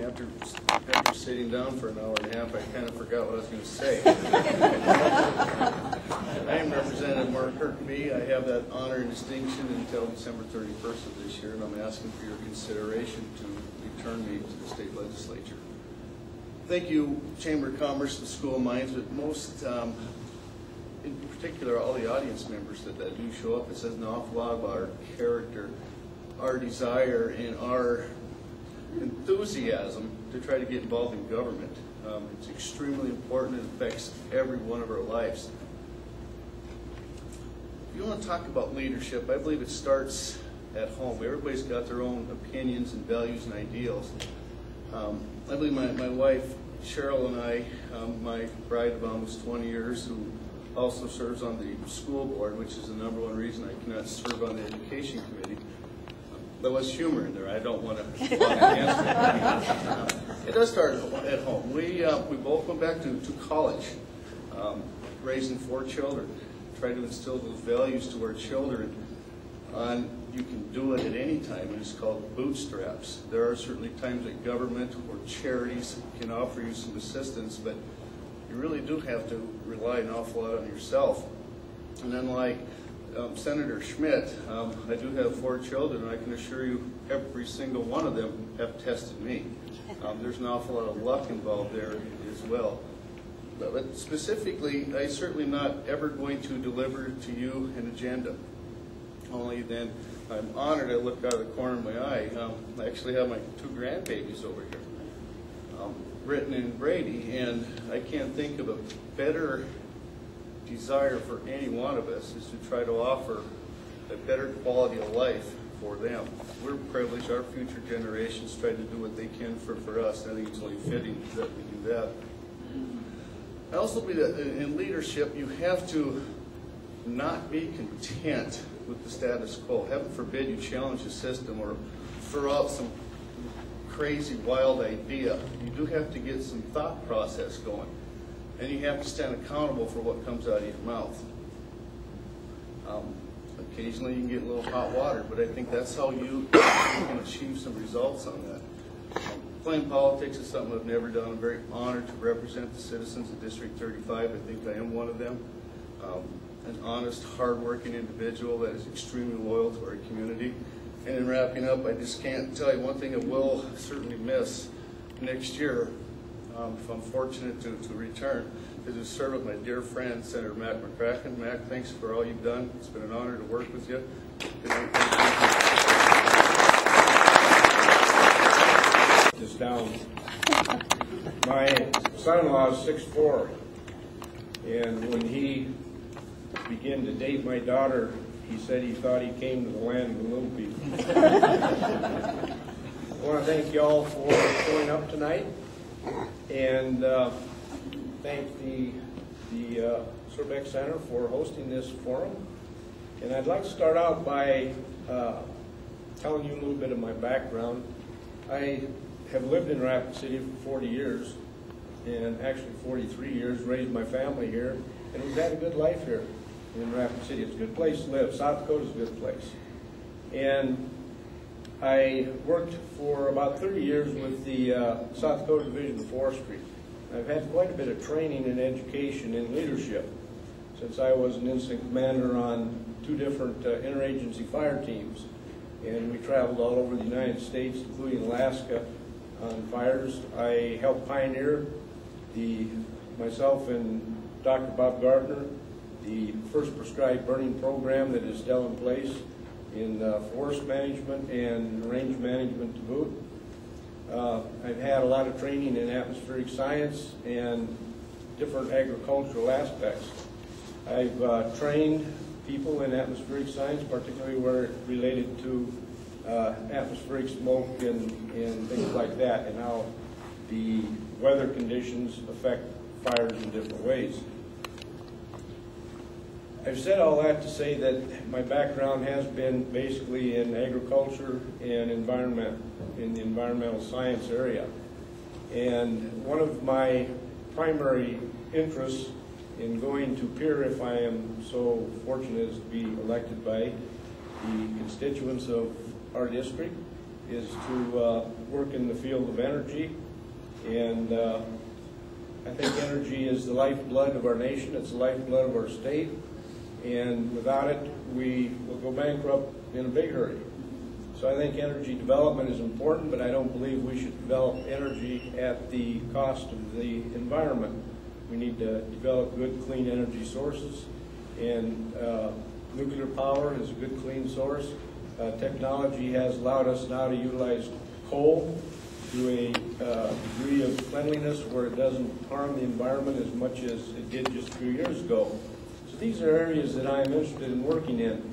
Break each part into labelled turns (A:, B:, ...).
A: After sitting down for an hour and a half, I kind of forgot what I was going to say. I am Representative Mark Kirkeby. I have that honor and distinction until December 31st of this year, and I'm asking for your consideration to return me to the state legislature. Thank you, Chamber of Commerce and School of Mines, but most, in particular, all the audience members that do show up. It says an awful lot about our character, our desire, and our enthusiasm to try to get involved in government. It's extremely important. It affects every one of our lives. If you want to talk about leadership, I believe it starts at home. Everybody's got their own opinions and values and ideals. I believe my wife, Cheryl, and I, my bride of almost 20 years, who also serves on the school board, which is the #1 reason I cannot serve on the education committee. There was humor in there. I don't want to talk against it. It does start at home. We both went back to college, raising 4 children, try to instill those values to our children. You can do it at any time, and it's called bootstraps. There are certainly times that government or charities can offer you some assistance, but you really do have to rely an awful lot on yourself. And unlike Senator Schmidt, I do have 4 children, and I can assure you every single one of them have tested me. There's an awful lot of luck involved there as well. But specifically, I'm certainly not ever going to deliver to you an agenda. Only then, I'm honored. I look out of the corner of my eye. I actually have my 2 grandbabies over here, Britton and Brady, and I can't think of a better desire for any one of us is to try to offer a better quality of life for them. We're privileged. Our future generations try to do what they can for us. I think it's only fitting that we do that. I also believe that in leadership, you have to not be content with the status quo. Heaven forbid you challenge the system or throw out some crazy, wild idea. You do have to get some thought process going. And you have to stand accountable for what comes out of your mouth. Occasionally you can get a little hot water, but I think that's how you can achieve some results on that. Playing politics is something I've never done. I'm very honored to represent the citizens of District 35. I think I am one of them. An honest, hard-working individual that is extremely loyal to our community. And in wrapping up, I just can't tell you one thing I will certainly miss next year, if I'm fortunate to return, is to serve with my dear friend, Senator Mac McCracken. Mac, thanks for all you've done. It's been an honor to work with you.
B: This down. My son-in-law is 6'4", and when he began to date my daughter, he said he thought he came to the land of the little people. I want to thank you all for showing up tonight, and thank the Surbeck Center for hosting this forum. And I'd like to start out by telling you a little bit of my background. I have lived in Rapid City for 40 years, and actually 43 years, raised my family here, and we've had a good life here in Rapid City. It's a good place to live. South Dakota's a good place. And I worked for about 30 years with the South Dakota Division of Forestry. I've had quite a bit of training and education in leadership since I was an incident commander on 2 different interagency fire teams. And we traveled all over the United States, including Alaska, on fires. I helped pioneer myself and Dr. Bob Gardner, the first prescribed burning program that is still in place in forest management and range management to boot. I've had a lot of training in atmospheric science and different agricultural aspects. I've trained people in atmospheric science, particularly where it related to atmospheric smoke and things like that, and how the weather conditions affect fires in different ways. I've said all that to say that my background has been basically in agriculture and environment, in the environmental science area. And one of my primary interests in going to Pierre, if I am so fortunate as to be elected by the constituents of our district, is to work in the field of energy. And I think energy is the lifeblood of our nation. It's the lifeblood of our state. And without it, we will go bankrupt in a big hurry. So I think energy development is important, but I don't believe we should develop energy at the cost of the environment. We need to develop good, clean energy sources, and nuclear power is a good, clean source. Technology has allowed us now to utilize coal to a degree of cleanliness where it doesn't harm the environment as much as it did just a few years ago. So these are areas that I am interested in working in.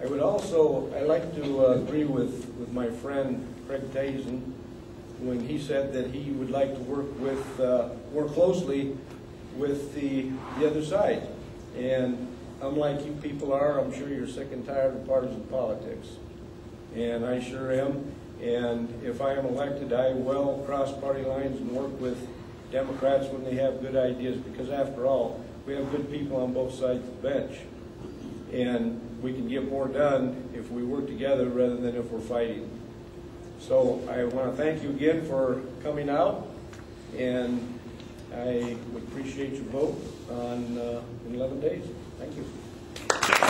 B: I like to agree with my friend Craig Tazen when he said that he would like to work more closely with the other side. And unlike you people are, I'm sure you're sick and tired of partisan politics. And I sure am. And if I am elected, I will cross party lines and work with Democrats when they have good ideas, because after all, we have good people on both sides of the bench. And we can get more done if we work together rather than if we're fighting. So I want to thank you again for coming out, and I would appreciate your vote in 11 days. Thank you.